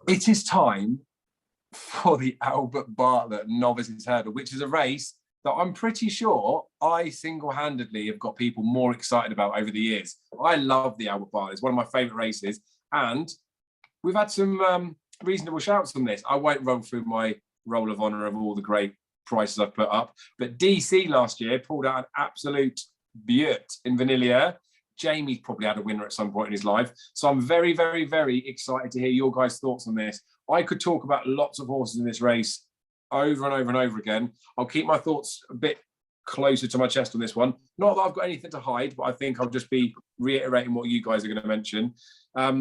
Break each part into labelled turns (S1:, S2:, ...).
S1: It is time for the Albert Bartlett Novices Hurdle, which is a race that I'm pretty sure I single-handedly have got people more excited about over the years. I love the Albert Bartlett. It's one of my favourite races. And we've had some reasonable shouts on this. I won't run through my roll of honour of all the great prices I've put up. But DC last year pulled out an absolute beaut in Vanillier. Jamie's probably had a winner at some point in his life. So I'm very, very, very excited to hear your guys' thoughts on this. I could talk about lots of horses in this race over and over and over again. I'll keep my thoughts a bit closer to my chest on this one. Not that I've got anything to hide, but I think I'll just be reiterating what you guys are going to mention. I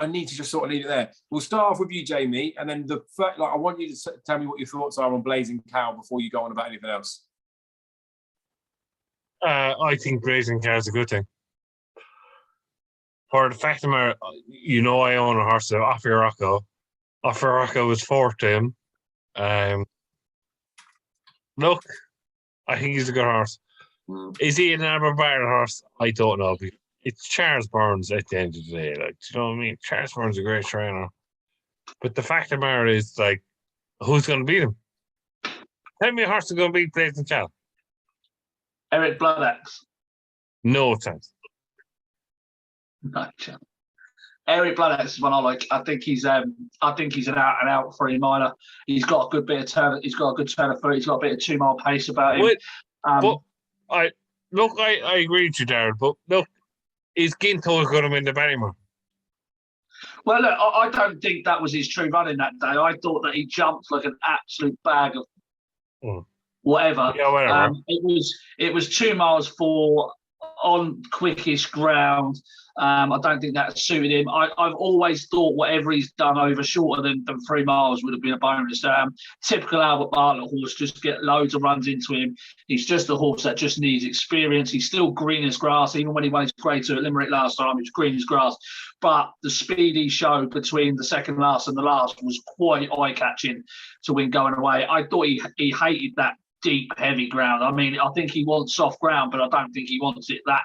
S1: need to just sort of leave it there. We'll start off with you, Jamie, and then I want you to tell me what your thoughts are on Blazing Cow before you go on about anything else.
S2: I think Blazing Cow is a good thing. For the fact of the matter, I own a horse, Off Your Rocco. Off Your Rocco was fourth to him. Look, I think he's a good horse. Is he an Albert Bartlett horse? I don't know. It's Charles Burns at the end of the day. Like, do you know what I mean? Charles Burns is a great trainer. But the fact of the matter is, like, who's going to beat him? Tell me a horse is going to beat Blazing Cow.
S3: Eric Bloodaxe.
S2: No chance.
S3: No chance. Eric Bloodaxe is one I like. I think he's an out and out free minor. He's got a good bit of turn. He's got a good turn of foot. He's got a bit of 2 mile pace about him.
S2: I agree with you, Darren. But look, is Ginto going to win the Ballymore?
S3: Well, look, I don't think that was his true running that day. I thought that he jumped like an absolute bag of whatever.
S2: Yeah, whatever.
S3: It was 2 miles on quickish ground. I don't think that suited him. I've always thought whatever he's done over shorter than 3 miles would have been a bonus. Typical Albert Bartlett horse, just get loads of runs into him. He's just a horse that just needs experience. He's still green as grass. Even when he won his grade 2 at Limerick last time, he was green as grass. But the speed he showed between the second last and the last was quite eye-catching to win going away. I thought he hated that deep, heavy ground. I mean, I think he wants soft ground, but I don't think he wants it that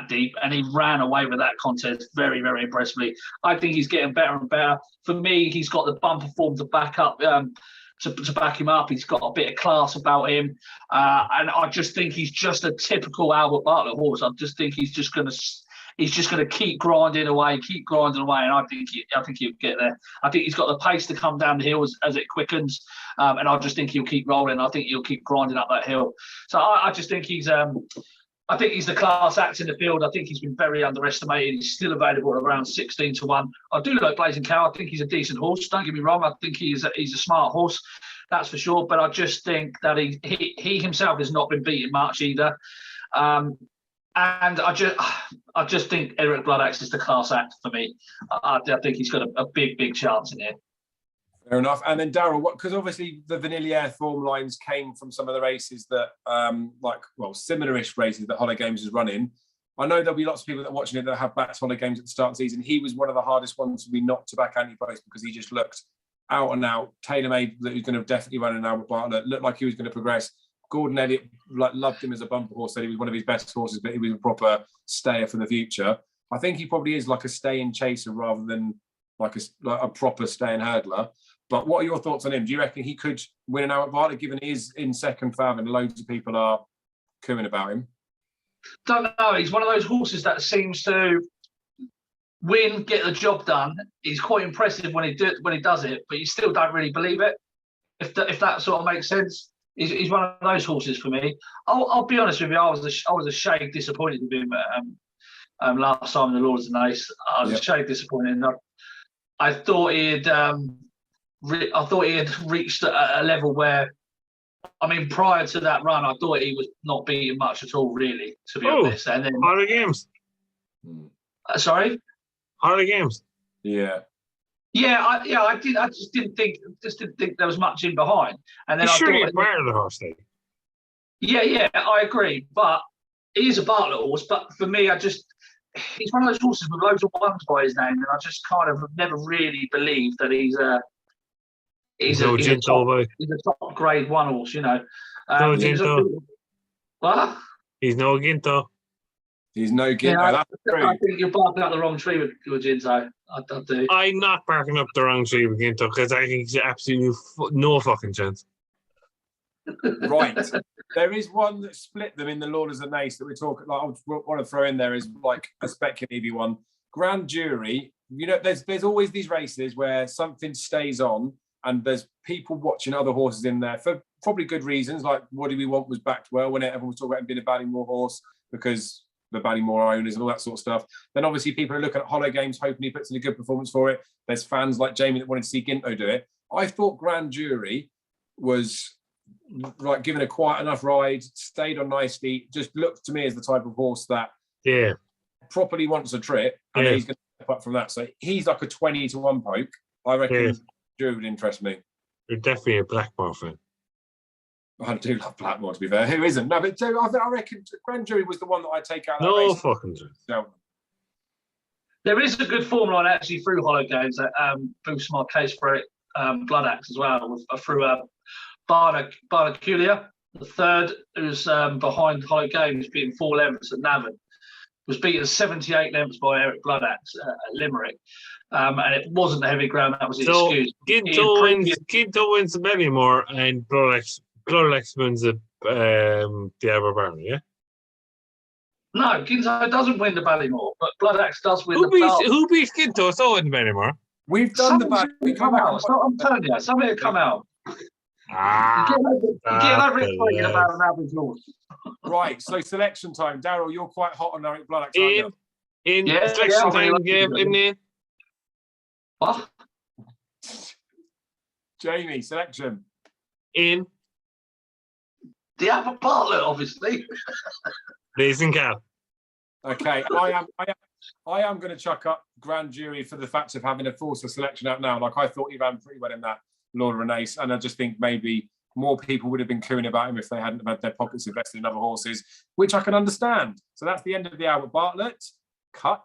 S3: deep. And he ran away with that contest very, very impressively. I think he's getting better and better. For me, he's got the bumper form to back up, to back him up. He's got a bit of class about him. And I just think he's just a typical Albert Bartlett horse. I just think he's just going to keep grinding away, and I think he'll get there. I think he's got the pace to come down the hill as it quickens, and I just think he'll keep rolling. I think he'll keep grinding up that hill. So I just think he's the class act in the field. I think he's been very underestimated. He's still available at around 16 to 1. I do like Blazing Cow. I think he's a decent horse. Don't get me wrong. I think he's a smart horse, that's for sure. But I just think that he himself has not been beaten much either. And I just think Eric Bloodaxe is the class act for me. I think he's got a big, big chance in here.
S1: Fair enough. And then Darryl, because obviously the Vanillier form lines came from some of the races that, similar-ish races that Hollow Games is running. I know there'll be lots of people that are watching it that have backed Hollow Games at the start of the season. He was one of the hardest ones to be not to back anti-post because he just looked out and out, tailor-made, that he was going to definitely run an Albert Bartlett, looked like he was going to progress. Gordon Elliott loved him as a bumper horse, said he was one of his best horses, but he was a proper stayer for the future. I think he probably is like a stay-in chaser rather than like a proper stay-in hurdler. But what are your thoughts on him? Do you reckon he could win an Albert Bartlett, given he is in second fab and loads of people are cooing about him?
S3: Don't know. He's one of those horses that seems to win, get the job done. He's quite impressive when he does it, but you still don't really believe it. If that sort of makes sense. He's one of those horses for me. I'll be honest with you. I was a shade disappointed with him last time in the Lords of the Ace. I was a shade disappointed. I thought he had reached a level where, I mean, prior to that run, I thought he was not beating much at all, really, to be honest. And then
S2: Hollow Games.
S3: Sorry,
S2: Hollow Games.
S1: Yeah.
S3: I just didn't think there was much in behind. And then
S2: you admire the horse, though.
S3: Yeah, I agree. But he is a Bartlett horse. But for me, he's one of those horses with loads of ones by his name, and I just kind of never really believed that he's a top grade one horse.
S2: No Ginto.
S3: What?
S2: He's no Ginto.
S1: He's no Ginto.
S3: Yeah,
S1: That's true.
S3: I think you're barking up the wrong tree with Ginto. I do.
S2: I'm not barking up the wrong tree with Ginto because I think he's absolutely no fucking chance.
S1: Right. There is one that split them in the Lord as an Ace that we talk. Like, I want to throw in there is like a speculative one. Grand Jury. You know, there's always these races where something stays on, and there's people watching other horses in there for probably good reasons. Like What Do We Want was backed well when everyone was talking about him being a Ballymore horse because the Ballymore owners and all that sort of stuff. Then obviously people are looking at Hollow Games, hoping he puts in a good performance for it. There's fans like Jamie that wanted to see Ginto do it. I thought Grand Jury was like given a quiet enough ride, stayed on nicely, just looked to me as the type of horse that properly wants a trip, and he's going to step up from that. So he's like a 20-1 poke. I reckon Jury would interest me.
S2: You're definitely a Blackmore fan.
S1: I do love Blackmore, to be fair. Who isn't? No, but I reckon Grand Jury was the one that I'd take out of that race.
S2: Fucking truth.
S3: There is a good form line actually through Hollow Games that boosts my case for it. Bloodaxe as well, through Barnaculia, the third, who's behind Hollow Games, beating 4 lengths at Navan, was beaten 78 lengths by Eric Bloodaxe at Limerick. And it wasn't the heavy ground, that was the excuse.
S2: Ginto wins the Ballymore and Bloodaxe wins the Aberbarn, yeah?
S3: No, Ginto doesn't win the Ballymore, but Bloodaxe does win
S2: Who beats Ginto so in the Ballymore?
S1: We've done the back. We come out.
S3: I'm telling you, somebody will come out. Get over it talking about an average horse.
S1: Right, so selection time. Daryl, you're quite hot on Eric Bloodaxe.
S2: Selection time, in.
S3: What?
S1: Jamie, selection.
S3: In. The Albert Bartlett, obviously.
S2: Racing Cal.
S1: Okay, I am going to chuck up Grand Jury for the fact of having a Forza selection out now. Like, I thought he ran pretty well in that Lord of an Ace, and I just think maybe more people would have been cooing about him if they hadn't had their pockets invested in other horses, which I can understand. So that's the end of the Albert Bartlett. Cut.